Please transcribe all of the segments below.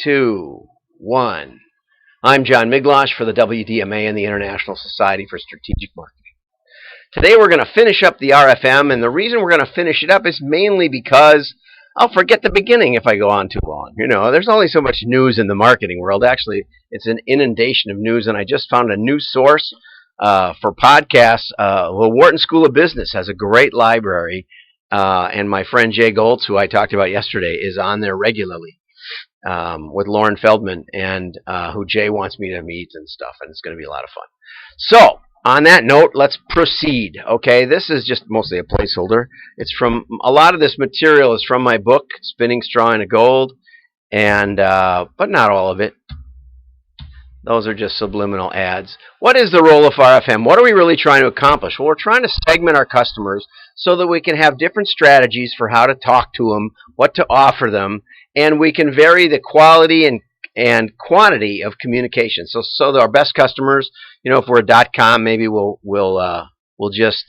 2, 1. I'm John Miglosh for the WDMA and the International Society for Strategic Marketing. Today we're going to finish up the RFM, and the reason we're going to finish it up is mainly because I'll forget the beginning if I go on too long. You know, there's only so much news in the marketing world. Actually, it's an inundation of news, and I just found a new source for podcasts. The Wharton School of Business has a great library, and my friend Jay Goltz, who I talked about yesterday, is on there regularly with Lauren Feldman, and who Jay wants me to meet and stuff, and it's going to be a lot of fun. So, on that note, let's proceed. Okay, this is just mostly a placeholder. It's from, a lot of this material is from my book, Spinning Straw into Gold, and but not all of it. Those are just subliminal ads. What is the role of RFM? What are we really trying to accomplish? Well, we're trying to segment our customers so that we can have different strategies for how to talk to them, what to offer them, and we can vary the quality and quantity of communication. So our best customers, you know, if we're a .com, maybe we'll just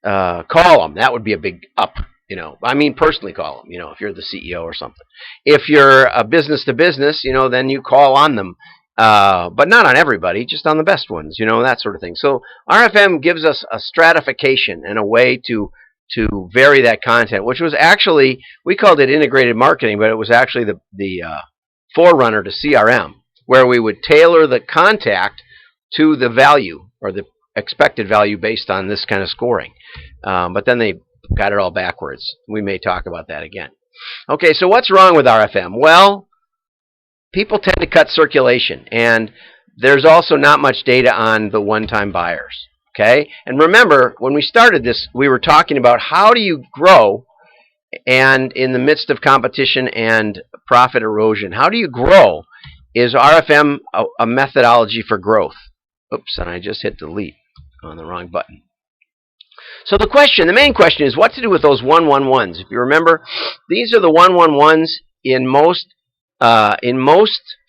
call them. That would be a big up. You know, I mean, personally call them. You know, if you're the CEO or something. If you're a business to business, you know, then you call on them. But not on everybody, just on the best ones, you know, that sort of thing. So RFM gives us a stratification and a way to vary that content, which was actually, we called it integrated marketing, but it was actually the forerunner to CRM, where we would tailor the contact to the value or the expected value based on this kind of scoring. But then they got it all backwards. We may talk about that again. Okay, so what's wrong with RFM? Well, people tend to cut circulation, and there's also not much data on the one-time buyers. Okay, and remember, when we started this, we were talking about how do you grow, and in the midst of competition and profit erosion, how do you grow? Is RFM a methodology for growth? Oops, and I just hit delete on the wrong button. So the main question is what to do with those 111s. If you remember, these are the 111s in most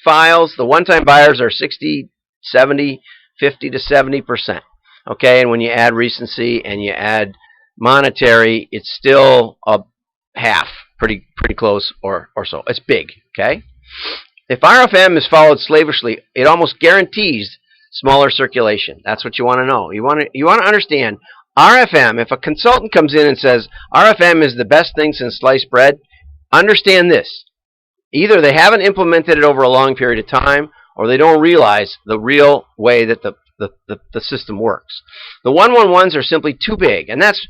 files. The one-time buyers are 60, 70, 50 to 70%. Okay, and when you add recency and you add monetary, it's still a half, pretty close or so. It's big. Okay, if RFM is followed slavishly, it almost guarantees smaller circulation. That's what you want to know. You want to understand RFM. If a consultant comes in and says RFM is the best thing since sliced bread, understand this. Either they haven't implemented it over a long period of time, or they don't realize the real way that the system works. The 111s are simply too big, and that's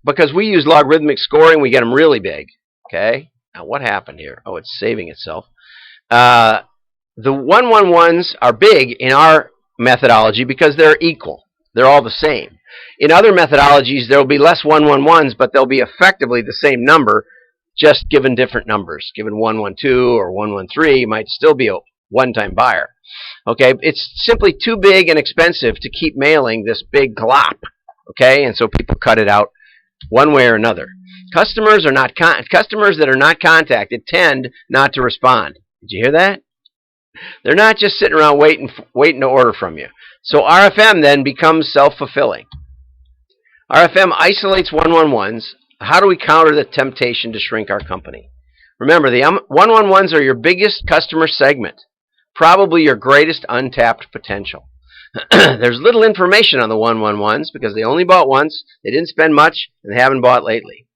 because we use logarithmic scoring. We get them really big. Okay. Now what happened here? Oh, it's saving itself. The 111s are big in our methodology because they're equal. They're all the same. In other methodologies, there will be less 111s, but they'll be effectively the same number, just given different numbers. Given 112 or 113, might still be a one-time buyer. Okay, it's simply too big and expensive to keep mailing this big glop. Okay, and so people cut it out one way or another. Customers that are not contacted tend not to respond. Did you hear that? They're not just sitting around waiting to order from you. So RFM then becomes self-fulfilling. RFM isolates 111s. How do we counter the temptation to shrink our company? Remember, the 111s are your biggest customer segment, probably your greatest untapped potential. There's little information on the 111s because they only bought once, they didn't spend much, and they haven't bought lately.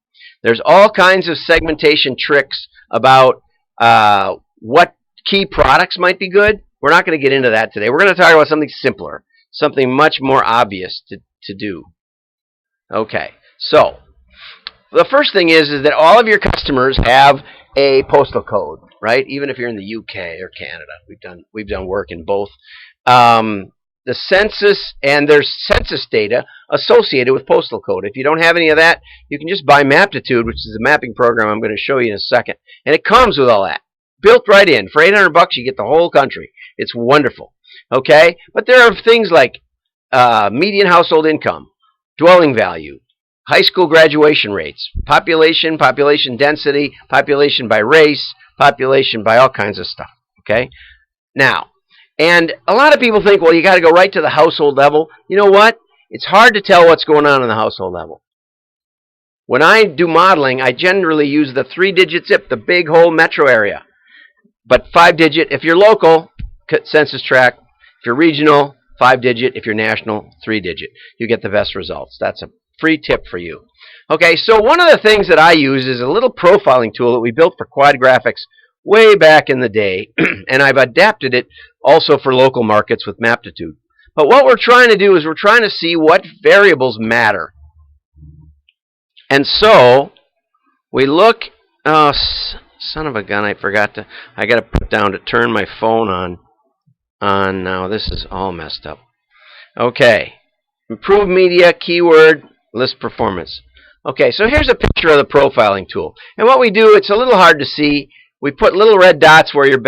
There's all kinds of segmentation tricks about what key products might be good. We're not going to get into that today. We're going to talk about something simpler, something much more obvious to do. Okay, so the first thing is that all of your customers have a postal code, right? Even if you're in the UK or Canada, we've done work in both. The census, and there's census data associated with postal code. If you don't have any of that, you can just buy Maptitude, which is a mapping program I'm going to show you in a second, and it comes with all that built right in. For $800, you get the whole country. It's wonderful. Okay, but there are things like median household income, dwelling value, high school graduation rates, population density, population by race, population by all kinds of stuff. Okay? Now, and a lot of people think, well, you got to go right to the household level. You know what? It's hard to tell what's going on the household level. When I do modeling, I generally use the 3-digit zip, the big whole metro area. But 5-digit if you're local, census tract. If you're regional, 5-digit. If you're national, 3-digit. You get the best results. That's a free tip for you. Okay, so one of the things that I use is a little profiling tool that we built for Quad Graphics way back in the day, and I've adapted it also for local markets with Maptitude. But what we're trying to do is we're trying to see what variables matter. And so we look, oh, son of a gun, I got to put down to turn my phone on now. This is all messed up. Okay, improve media, keyword, list performance. Okay, so here's a picture of the profiling tool. And what we do, it's a little hard to see. We put little red dots where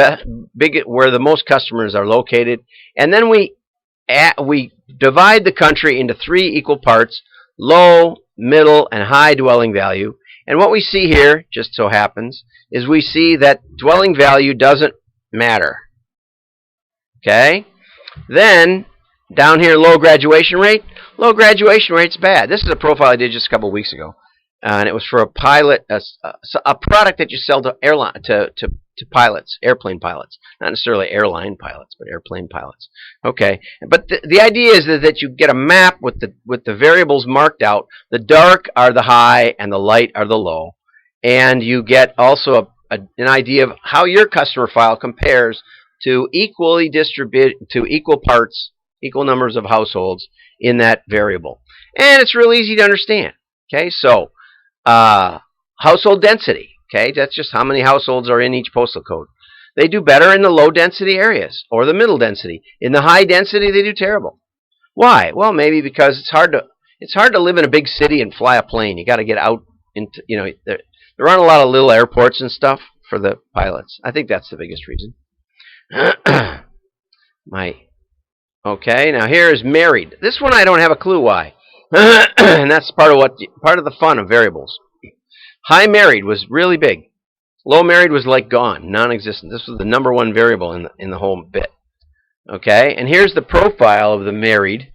where the most customers are located, and then we divide the country into 3 equal parts: low, middle, and high dwelling value. And what we see here, just so happens, is we see that dwelling value doesn't matter. Okay? Then, down here, low graduation rate. Low graduation rate's bad. This is a profile I did just a couple weeks ago. And it was for a pilot, a product that you sell to pilots, airplane pilots. Not necessarily airline pilots, but airplane pilots. Okay, but the idea is that you get a map with the variables marked out. The dark are the high and the light are the low. And you get also an idea of how your customer file compares to equally distributed, to equal parts, equal numbers of households in that variable. And it's real easy to understand. Okay, so household density. Okay, that's just how many households are in each postal code. They do better in the low density areas or the middle density. In the high density, they do terrible. Why? Well, maybe because it's hard to live in a big city and fly a plane. You got to get out into, there aren't a lot of little airports and stuff for the pilots. I think that's the biggest reason. Okay, now here is married. This one I don't have a clue why. And that's part of the fun of variables. High married was really big. Low married was like gone, non-existent. This was the #1 variable in the whole bit. Okay, and here's the profile of the married.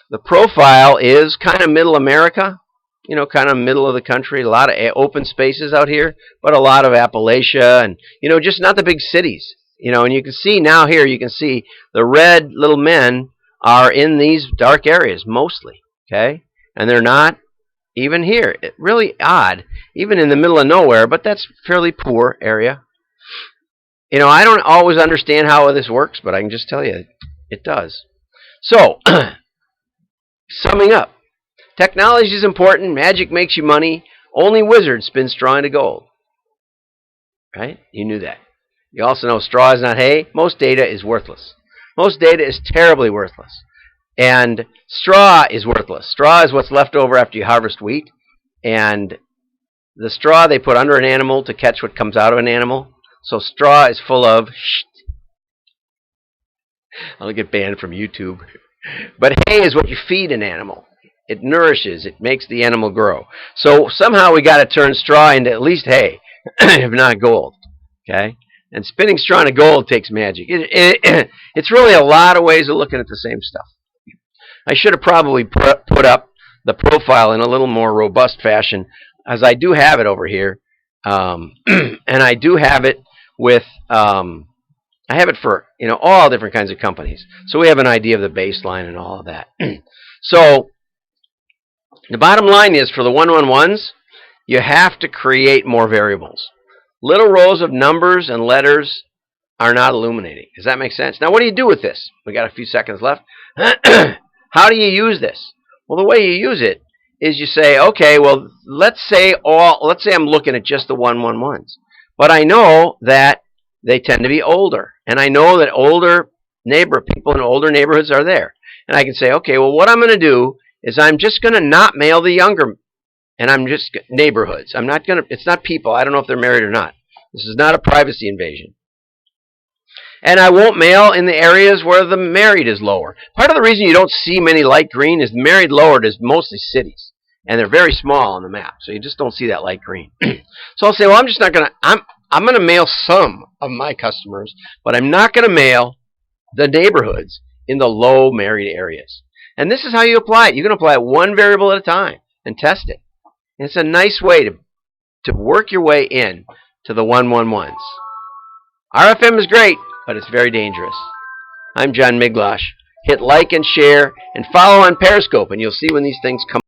The profile is kind of middle America, kind of middle of the country. A lot of open spaces out here, but a lot of Appalachia and, just not the big cities. And you can see now here, you can see the red little men are in these dark areas mostly. Okay, and they're not even here. Really odd, even in the middle of nowhere, but that's fairly poor area. I don't always understand how this works, but I can just tell you it does. So, summing up, technology is important. Magic makes you money. Only wizards spin straw into gold. Right? You knew that. You also know straw is not hay. Most data is worthless. Most data is terribly worthless. And straw is worthless. Straw is what's left over after you harvest wheat. And the straw they put under an animal to catch what comes out of an animal. So straw is full of shh. I'll get banned from YouTube. But hay is what you feed an animal. It nourishes. It makes the animal grow. So somehow we got to turn straw into at least hay, if not gold. Okay? And spinning straw into gold takes magic. It's really a lot of ways of looking at the same stuff. I should have probably put up the profile in a little more robust fashion, as I do have it over here. And I do have it with, I have it for, all different kinds of companies. So we have an idea of the baseline and all of that. So the bottom line is, for the 111s, you have to create more variables. Little rows of numbers and letters are not illuminating. Does that make sense? Now, what do you do with this? We got a few seconds left. How do you use this? Well, the way you use it is you say, okay, well, let's say I'm looking at just the 111s. But I know that they tend to be older. And I know that people in older neighborhoods are there. And I can say, okay, well, what I'm going to do is I'm just going to not mail the younger, and I'm just neighborhoods. It's not people. I don't know if they're married or not. This is not a privacy invasion. And I won't mail in the areas where the married is lower. Part of the reason you don't see many light green is married lowered is mostly cities. And they're very small on the map. So you just don't see that light green. So I'll say, well, I'm going to mail some of my customers, but I'm not going to mail the neighborhoods in the low married areas. And this is how you apply it. You can apply it one variable at a time and test it. And it's a nice way to work your way in to the 111s. RFM is great, but it's very dangerous. I'm John Miglosh. Hit like and share and follow on Periscope, and you'll see when these things come.